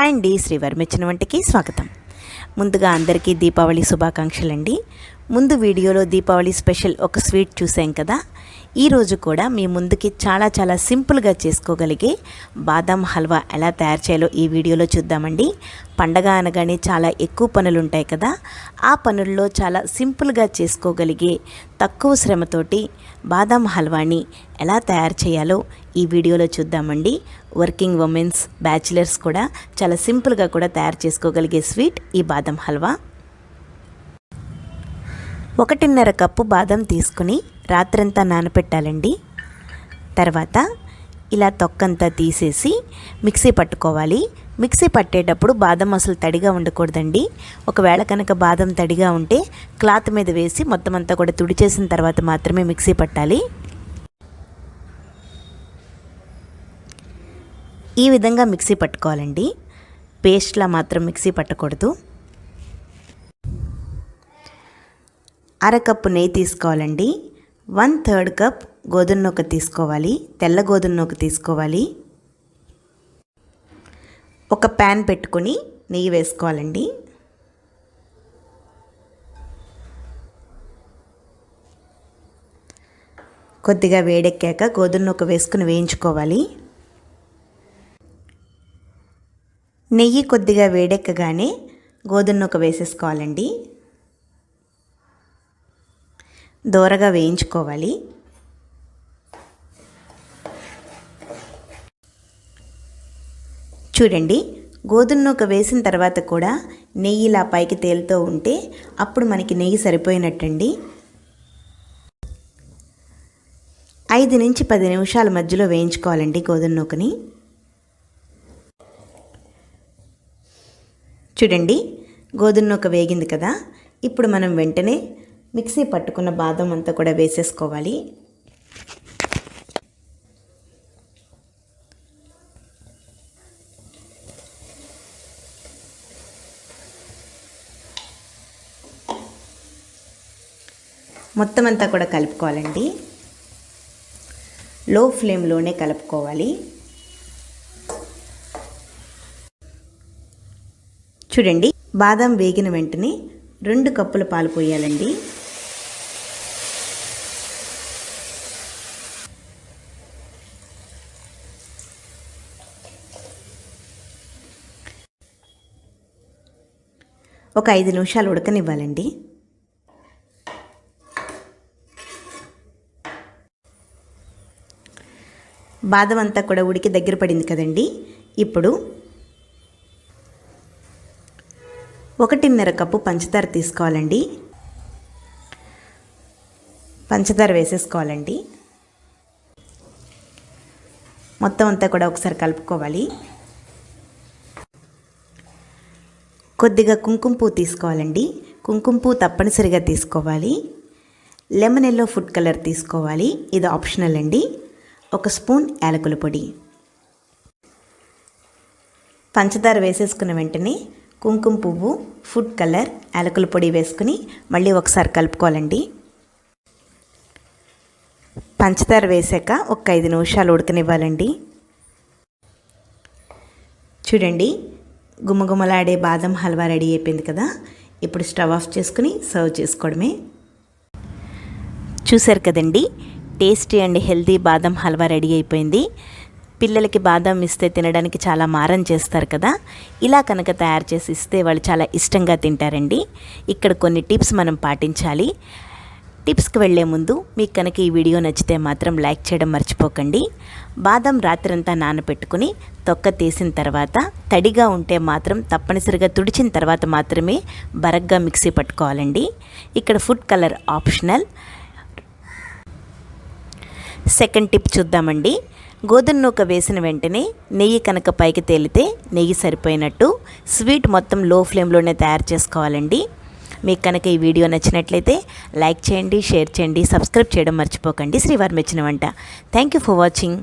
Hi అండి, శ్రీవారు మెచ్చిన వంటకి స్వాగతం. ముందుగా అందరికీ దీపావళి శుభాకాంక్షలండి. ముందు వీడియోలో దీపావళి స్పెషల్ ఒక స్వీట్ చూసాం కదా. ఈరోజు కూడా మీ ముందుకి చాలా సింపుల్గా చేసుకోగలిగే బాదం హల్వా ఎలా తయారు చేయాలో ఈ వీడియోలో చూద్దామండి. పండగ అనగానే చాలా ఎక్కువ పనులు ఉంటాయి కదా. ఆ పనుల్లో చాలా సింపుల్గా చేసుకోగలిగే తక్కువ శ్రమతోటి బాదం హల్వాని ఎలా తయారు చేయాలో ఈ వీడియోలో చూద్దామండి. వర్కింగ్ ఉమెన్స్, బ్యాచిలర్స్ కూడా చాలా సింపుల్గా కూడా తయారు చేసుకోగలిగే స్వీట్ ఈ బాదం హల్వా. 1.5 కప్పు బాదం తీసుకుని రాత్రంతా నానపెట్టాలండి. తర్వాత ఇలా తొక్కంతా తీసేసి మిక్సీ పట్టుకోవాలి. మిక్సీ పట్టేటప్పుడు బాదం అసలు తడిగా ఉండకూడదండి. ఒకవేళ కనుక బాదం తడిగా ఉంటే క్లాత్ మీద వేసి మొత్తం అంతా కూడా తుడిచేసిన తర్వాత మాత్రమే మిక్సీ పట్టాలి. ఈ విధంగా మిక్సీ పట్టుకోవాలండి. పేస్ట్లా మాత్రం మిక్సీ పట్టకూడదు. 1/2 కప్పు నెయ్యి తీసుకోవాలండి. 1/3 కప్ గోధుమ నూక తీసుకోవాలి. తెల్ల గోధుమ నూక తీసుకోవాలి. ఒక ప్యాన్ పెట్టుకొని నెయ్యి వేసుకోవాలండి. కొద్దిగా వేడెక్కాక గోధుమ నూక వేసుకుని వేయించుకోవాలి. నెయ్యి కొద్దిగా వేడెక్కగానే గోధుమ నూక వేసేసుకోవాలండి. దోరగా వేయించుకోవాలి. చూడండి, గోధుమ నూక వేసిన తర్వాత కూడా నెయ్యి ఇలా పైకి తేలుతూ ఉంటే అప్పుడు మనకి నెయ్యి సరిపోయినట్టండి. 5 నుంచి 10 నిమిషాల మధ్యలో వేయించుకోవాలండి గోధుమ నూకని. చూడండి, గోధుమ నూక వేగింది కదా. ఇప్పుడు మనం వెంటనే మిక్సీ పట్టుకున్న బాదం అంతా కూడా వేసేసుకోవాలి. మొత్తం అంతా కూడా కలుపుకోవాలండి. లో ఫ్లేమ్లోనే కలుపుకోవాలి. చూడండి, బాదం వేగిన వెంటనే 2 కప్పుల పాలు పోయాలండి. ఒక 5 నిమిషాలు ఉడకనివ్వాలండి. బాదం అంతా కూడా ఉడికి దగ్గర పడింది కదండి. ఇప్పుడు 1.5 కప్పు పంచదార తీసుకోవాలండి. పంచదార వేసేసుకోవాలండి. మొత్తం అంతా కూడా ఒకసారి కలుపుకోవాలి. కొద్దిగా కుంకుమ పువ్వు తీసుకోవాలండి. కుంకుమ పువ్వు తప్పనిసరిగా తీసుకోవాలి. లెమన్ ఎల్లో ఫుడ్ కలర్ తీసుకోవాలి. ఇది ఆప్షనల్ అండి. 1 స్పూన్ యాలకుల పొడి. పంచదార వేసేసుకున్న వెంటనే కుంకుమ పువ్వు, ఫుడ్ కలర్, యాలకుల పొడి వేసుకుని మళ్ళీ ఒకసారి కలుపుకోవాలండి. పంచదార వేసాక ఒక 5 నిమిషాలు ఉడకనివ్వాలండి. చూడండి, గుమగుమలాడే బాదం హల్వా రెడీ అయిపోయింది కదా. ఇప్పుడు స్టవ్ ఆఫ్ చేసుకుని సర్వ్ చేసుకోవడమే. చూశారు కదండి, టేస్టీ అండ్ హెల్తీ బాదం హల్వా రెడీ అయిపోయింది. పిల్లలకి బాదం ఇస్తే తినడానికి చాలా మారం చేస్తారు కదా. ఇలా కనుక తయారు చేసి ఇస్తే వాళ్ళు చాలా ఇష్టంగా తింటారండి. ఇక్కడ కొన్ని టిప్స్ మనం పాటించాలి. టిప్స్కి వెళ్ళే ముందు మీకు కనుక ఈ వీడియో నచ్చితే మాత్రం లైక్ చేయడం మర్చిపోకండి. బాదం రాత్రంతా నానబెట్టుకుని తొక్క తీసిన తర్వాత తడిగా ఉంటే మాత్రం తప్పనిసరిగా తుడిచిన తర్వాత మాత్రమే బరగ్గా మిక్సీ పట్టుకోవాలండి. ఇక్కడ food colour optional. Second tip చూద్దామండి. గోధుమ నూక వేసిన వెంటనే నెయ్యి కనుక పైకి తేలితే నెయ్యి సరిపోయినట్టు. స్వీట్ మొత్తం లో ఫ్లేమ్లోనే తయారు చేసుకోవాలండి. మీకు కనుక ఈ వీడియో నచ్చినట్లయితే లైక్ చేయండి, షేర్ చేయండి, సబ్స్క్రైబ్ చేయడం మర్చిపోకండి. శ్రీవారు మెచ్చిన వంట. Thank you for watching.